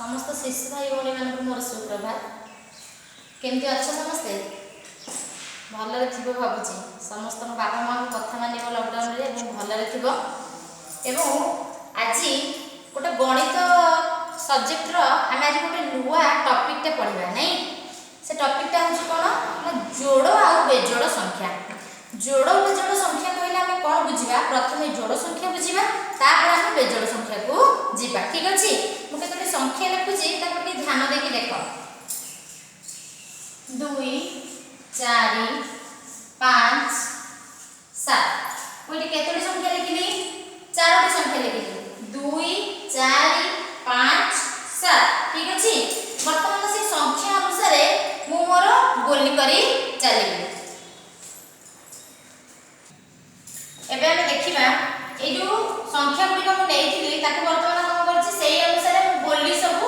समस्त शिशु भाई भौणी मान मोर सुप्रभात। केमती अच्छा समस्ते भलरे थी भावुची समस्त बापा माँ कथा मान लकडाउन में भलरे थी। आज गोटे गणित सब्जेक्टर आम आज गोटे नुआ टॉपिक पढ़ा नहीं से टॉपिकटा हूँ कौन ना जोड़ आ बेजोड़ संख्या। जोड़ बेजोड़ संख्या कहले आम कौन बुझा प्रथम जोड़ संख्या बुझा तापर आम बेजोड़ संख्या को जीवा। ठीक अच्छे मुझे संख्या लिखुची ध्यान देकी देख 2 4 5 7 मुझे केतोटी संख्या लिखिली 4टी संख्या लिखिली 2 4 5 7। ठीक अच्छे बर्तमान से संख्या अनुसार मु मोर गोली करी चलिबी। एबे हम देखिबा ए जो संख्या गुडी को नेइथिली ताको बर्तमान कोन करछि सेही अनुसार मु गोली सब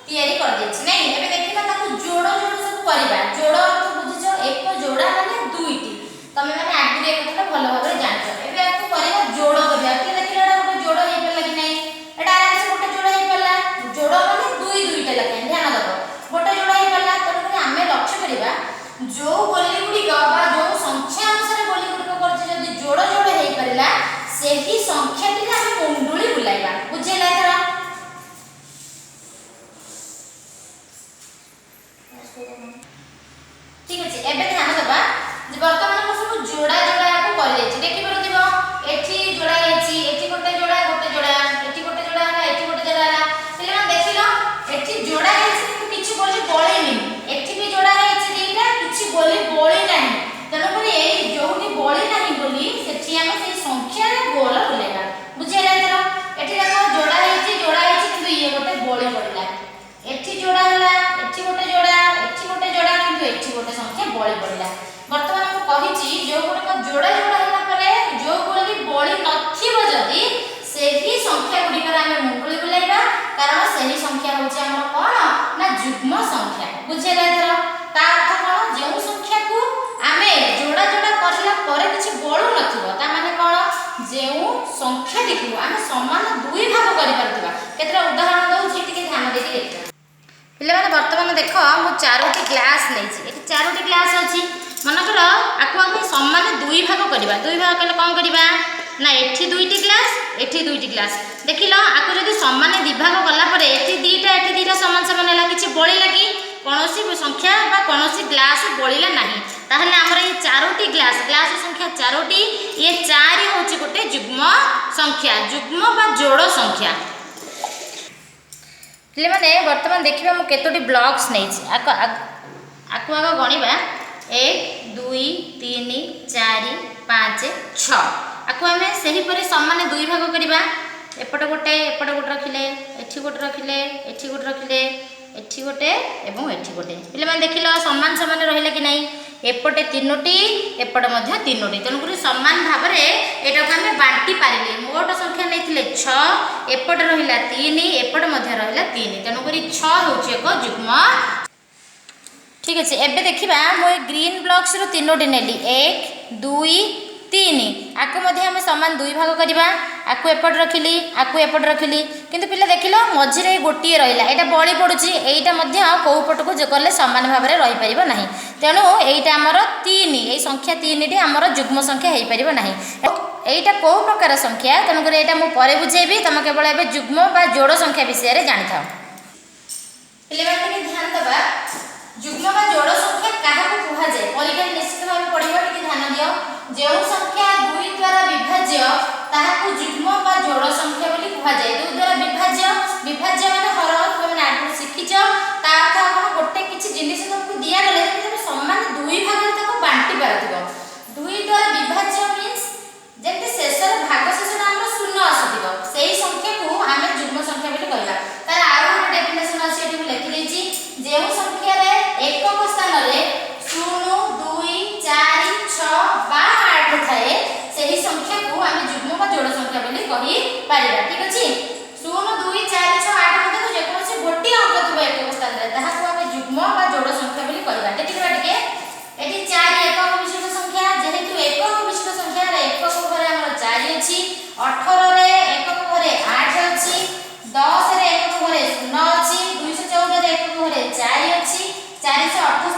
तैयारी कर देछि नहीं। एबे देखिबा ताको जोड़ जोड़ सब करबा। जोड़ अर्थ बुझिछो एक जोड़ा माने दुईटी तमे माने आगुरे एकटा भलो भाबरे जानछो। एबे आको करबा जोड़ करबा कि देखिला एटा गोटे जोड़ हेइ परला कि नहीं एटा आराम से गोटे जोड़ हेइ परला। जोड़ माने दुई दुईटा लखे ध्यान दबो गोटे जोड़ हेइ परला। तने आमे लक्ष्य करबा जो गोली गुडी बा जो संख्या अनुसार गोली गुडी को करछि जदी जोड़ जोड़ हेइ परला सेही संख्याटी आमे मुंडुली बुलाइबा। बुझेला एथरा ठीक अछि। एबे ध्यान देबा जे वर्तमान को सब जोड़ा जोड़ा को कर लेछि देखि परथिबो एठी जोड़ा हेछि एठी गोटे जोड़ा एठी गोटे जोड़ा है एठी गोटे जोड़ा है पिले मन देखिलो एठी जोड़ा हेछि कि किछि बोली बळेनी एठी भी जोड़ा हेछि दीटा किछि बोली बळी नाही तनो पर ए जोटी बळी नाही बोली सेठी हम से संख्या रे गोल बुलेगा। बुझेला एथरा एठी देखो जोड़ा हेछि किंतु ये गोटे बळी पड़िला एठी जोड़ा हला एठी गोटे जोड़ा किंतु एठी गोटे संख्या बळी पड़िला। वर्तमान हम कहिछि जो गुडी जोड़ा जोड़ा हला परे जो बोली बळी नथिबो जदी सेही संख्या गुडी कर हम मुंडुली बुलाइबा कारण सेही संख्या होछि हमर कोन ना युग्म संख्या। बुझेला एथरा ता अर्थ कोन जेउ संख्या को आमे जोड़ा जोड़ा करला परे किछि बळु नथिबो ता माने कोन जेउ संख्या देखु आमे समान दुई भाग करि परथिबा। केतरा उदाहरण दउछि टिके ध्यान देके देखिबा। पिले माने वर्तमान देख मु 4टी ग्लास लेछि एठी 4टी ग्लास अछि मन कर आको आमे समान दुई भाग करबा। दुई भाग कले कोन करबा ना एठी दुईटी ग्लास देखिलो आको जदी समान विभाग कला परे एठी दीटा समान समान हला किछि बळिला कि कोनोसी संख्या बा कोनोसी ग्लास बळिला नाही ताहले हमर ए 4टी ग्लास संख्या 4टी ये 4 होछि गोटे युग्म संख्या युग्म बा जोड़ संख्या। पिले माने वर्तमान देखिबा मु केतोटी ब्लॉक्स नेछि आको गणिबा 1 2 3 4 5 6 आको हमें सही परे समान दुई भाग करबा। एपट गोटे रखिले एठी गोटे रखिले एठी गोटे रखिले एठी गोटे एवं एठी गोटे पिले माने देखिलो समान समान रहिले कि नहीं एपटे 3टी एपट मध्य 3टी तनुकरी समान भाव रे एटा को हमें बांटी पारिले। मोट संख्या नैथिले 6 एपट रहिला 3 एपट मध्य रहिला 3 तनुकरी 6 होछि एक युग्म। ठीक अछि एबे देखिबा मो ग्रीन ब्लॉक्स रो 3टी नेली 1 2 3 आको मध्य हम समान दुई भाग करबा। आको एपट रखिली किंतु पिले देखिलो मझिरे गोटिए रहिला एटा बळी पडुची एटा मध्य को पटको जे करले समान भाव रे रहि परिबो नाही तेनु एटा हमर 3 ए संख्या 3 टी हमर युग्म संख्या हेइ परिबो नाही। एटा को प्रकार संख्या तनु करे एटा मु परे बुझेबी तम केवल एबे युग्म बा जोड़ संख्या विषय रे जानि थाओ। पिले बाटे के ध्यान दबा युग्म बा जोड़ संख्या काहा को कुहा जाय परीक्षा निश्चित भाव पढिबो टिके ध्यान दियो। जो संख्या 2 द्वारा विभाज्य ताहाकु युग्म बा जोड़ संख्या बोली कुहा जाय। 2 द्वारा विभाज्य माने हर तुमे आगु सिखिचो ता अर्थ आपण गोटे किछि जिनिस तुमको दिया गले तुमे समान दुई भाग रे ताको बांटी पारथिबो। 2 द्वारा विभाज्य मींस जेते शेषर भाग शेषर हमर शून्य आसीथिबो सेही संख्या को आमे युग्म संख्या बोली कहला। तार आरो एक डेफिनेशन अछि एठी लिखि देछि जेउ संख्या रे एकक स्थान रे 0 2 4 6 बा 8 थाए सेही संख्या को आमे युग्म बा जोड़ संख्या बोली कहि पारिबा।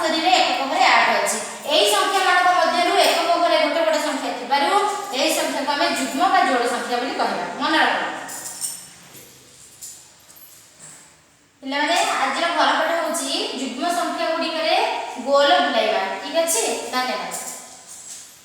70 ଏକକ ଘରେ 8 ଅଛି। ଏହି ସଂଖ୍ୟା ମାନଙ୍କ ମଧ୍ୟରୁ ଏକକ ଘରେ ଗୋଟେ ଗୋଟେ ସଂଖ୍ୟା ଥିବାରୁ ଏହି ସଂଖ୍ୟାକୁ ଆମେ ଯୁଗ୍ମ ବା ଯୋଡ଼ ସଂଖ୍ୟା ବୋଲି କହିବା। ମନେ ରଖ ପିଲାମାନେ, ଆଜିର ଘର ପାଠ ହେଉଛି ଯୁଗ୍ମ ସଂଖ୍ୟା ଗୁଡ଼ିକରେ ଗୋଲ ବୁଲାଇବା। ଠିକ ଅଛି, ଧନ୍ୟବାଦ।